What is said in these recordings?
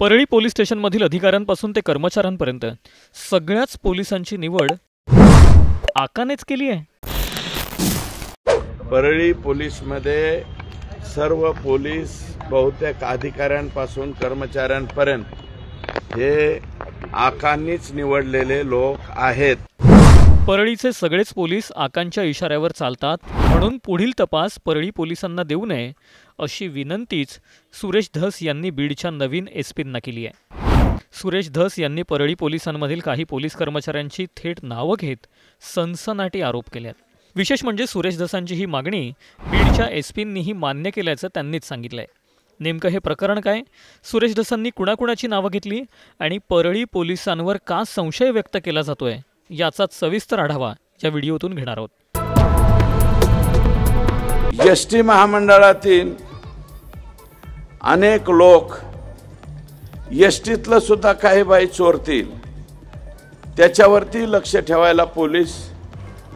Parli police स्टेशनमधील अधिकाऱ्यांपासून ते कर्मचाऱ्यांपर्यंत सगळ्याच पोलिसांची निवड आकानेच केली आहे। परळी पोलीसमध्ये सर्व पोलीस बहुतेक अधिकाऱ्यांपासून कर्मचाऱ्यांपर्यंत हे आकांनीच निवडलेले लोक आहेत। परळीचे सगळेच पोलीस आकांच्या इशाऱ्यावर चालतात म्हणून पुढील तपास परळी पोलिसांना देऊ नये अशी विनंतीच सुरेश धस यांनी बीडच्या नवीन एसपींना केली आहे। सुरेश धस यांनी परळी पोलिसांमधील काही पोलीस कर्मचाऱ्यांची थेट नावं घेत सनसनाटी आरोप केलेत। विशेष म्हणजे सुरेश धसांची ही मागणी बीडच्या एसपींनीही मान्य केल्याचं त्यांनीच सांगितलंय। नेमकं हे प्रकरण काय, सुरेश धसांनी कुणाकुणाची नावं घेतली आणि परळी पोलिसांवर का संशय व्यक्त केला जातोय याचाच सविस्तर आढावा या व्हिडिओतून घेणार आहोत। एसटी महामंडळातील अनेक लोक एसटीतलं सुद्धा काही बाई चोरतील त्याच्यावरती लक्ष ठेवायला पोलीस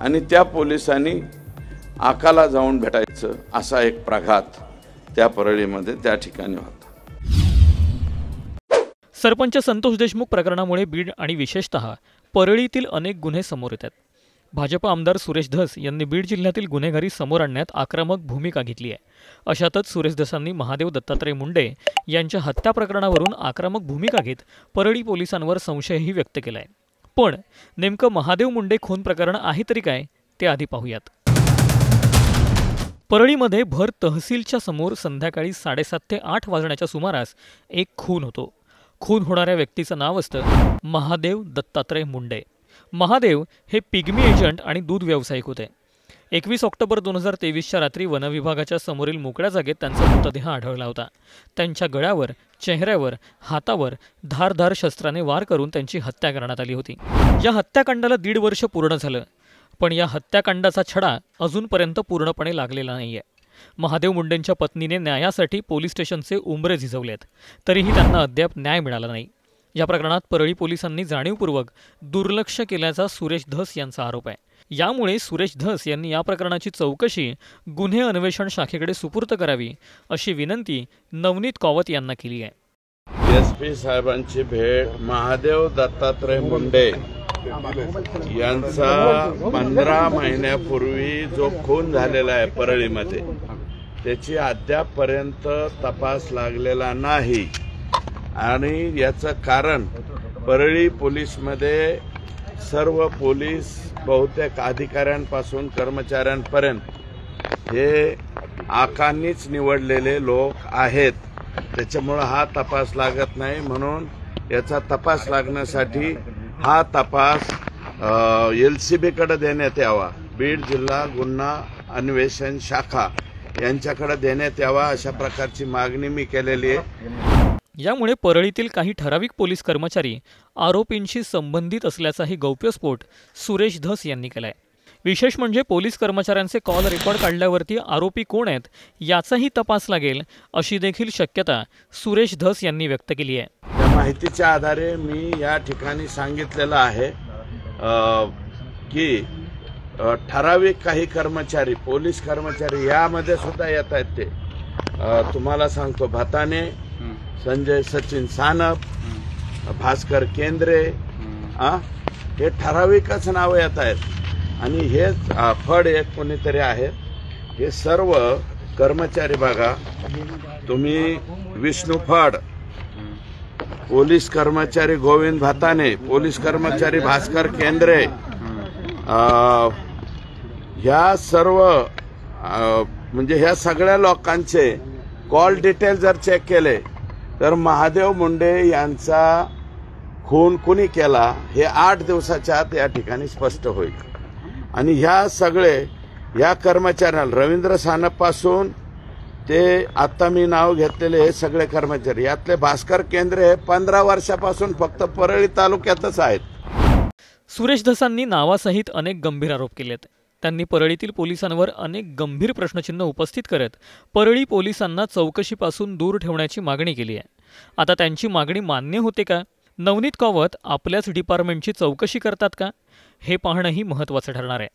आणि त्या पोलिसांनी आकाला जाऊन भेटायचं असा एक प्रघात त्या परळीमध्ये त्या ठिकाणी होता। सरपंच संतोष देशमुख प्रकरणामुळे बीड आणि विशेषतः परळीतील अनेक गुन्हे समोर येतात। भाजप आमदार सुरेश धस यांनी बीड जिल्ह्यातील गुन्हेगारी समोर आणण्यात आक्रमक भूमिका घेतली आहे। अशातच सुरेश धसांनी महादेव दत्तात्रय मुंडे यांच्या हत्या प्रकरणावरून आक्रमक भूमिका घेत परळी पोलिसांवर संशयही व्यक्त केलाय। पण नेमकं महादेव मुंडे खून प्रकरण आहे तरी काय ते आधी पाहूयात। परळीमध्ये भर तहसीलच्या समोर संध्याकाळी 7:30 ते 8 वाजण्याच्या सुमारास एक खून होतो। खून होणाऱ्या व्यक्तीचं नाव असतं महादेव दत्तात्रय मुंडे। महादेव हे पिग्मी एजंट आणि दूध व्यावसायिक होते। 21 ऑक्टोबर 2023च्या रात्री वनविभागाच्या समोरील मोकळ्या जागेत त्यांचा मृतदेह आढळला होता। त्यांच्या गळ्यावर, चेहऱ्यावर, हातावर धारदार शस्त्राने वार करून त्यांची हत्या करण्यात आली होती। या हत्याकांडाला 1.5 वर्ष पूर्ण झालं, पण या हत्याकांडाचा छडा अजूनपर्यंत पूर्णपणे लागलेला नाहीये। महादेव मुंडेंच्या पत्नीने न्यायासाठी पोलीस स्टेशनचे उंबरे झिजवलेत, तरीही त्यांना अद्याप न्याय मिळाला नाही। या प्रकरणात परळी पोलिसांनी जाणीवपूर्वक दुर्लक्ष केल्याचा सुरेश धस यांचा आरोप आहे। यामुळे सुरेश धस यांनी या प्रकरणाची चौकशी गुन्हे अन्वेषण शाखेकडे सुपूर्द करावी अशी विनंती नवनीत कौवत यांना केली आहे। एसपी साहेबांची भेट महादेव दत्तात्रय मुंडे यांचा 15 महिन्यापूर्वी जो खून झालेला आहे परळीमध्ये त्याची अद्यापपर्यंत तपास लागलेला नाही आणि याचं कारण परळी पोलीसमध्ये सर्व पोलीस बहुतेक अधिकाऱ्यांपासून कर्मचाऱ्यांपर्यंत हे आकांनीच निवडलेले लोक आहेत। त्याच्यामुळे हा तपास लागत नाही, म्हणून याचा तपास लागण्यासाठी हा तपास LCB-कडे देण्यात यावा, बीड जिल्हा गुन्हा अन्वेषण शाखा यांच्याकडे देण्यात यावा अशा प्रकारची मागणी मी केलेली आहे। यामुळे परळीतील काही ठराविक पोलीस कर्मचारी आरोपींशी संबंधित असल्याचाही गौप्यस्फोट सुरेश धस यांनी केलाय। विशेष म्हणजे पोलीस कर्मचाऱ्यांचे कॉल रेकॉर्ड काढल्यावरती आरोपी कोण आहेत याचाही तपास लागेल अशी देखील शक्यता सुरेश धस यांनी व्यक्त केली आहे। या माहितीच्या आधारे मी या ठिकाणी सांगितलेलं आहे की ठराविक काही कर्मचारी, पोलीस कर्मचारी यामध्ये सुद्धा येत आहेत। ते तुम्हाला सांगतो, भाताने, संजय सचिन सानप, भास्कर केंद्रे, हे ठराविकच नावं येत आहेत आणि हे फड एक कोणीतरी आहेत। हे सर्व कर्मचारी बघा तुम्ही, विष्णू फड, पोलीस कर्मचारी गोविंद भाताने, पोलीस कर्मचारी भास्कर केंद्रे, ह्या सर्व म्हणजे ह्या सगळ्या लोकांचे कॉल डिटेल जर चेक केले तर महादेव मुंडे यांचा खून कुणी केला हे 8 दिवसाच्या आत या ठिकाणी स्पष्ट होईल। आणि ह्या सगळे या कर्मचाऱ्यांना रवींद्र सानप पासून ते आता मी नाव घेतलेले हे सगळे कर्मचारी, यातले भास्कर केंद्रे हे 15 वर्षापासून फक्त परळी तालुक्यातच आहेत। सुरेश धसांनी नावासहित अनेक गंभीर आरोप केलेत। त्यांनी परळीतील पोलिसांवर अनेक गंभीर प्रश्नचिन्ह उपस्थित करत परळी पोलिसांना चौकशीपासून दूर ठेवण्याची मागणी केली आहे। आता त्यांची मागणी मान्य होते का? नवनीत कौवत आपल्याच डिपार्टमेंटची चौकशी करतात का? हे पाहणंही महत्त्वाचं ठरणार आहे।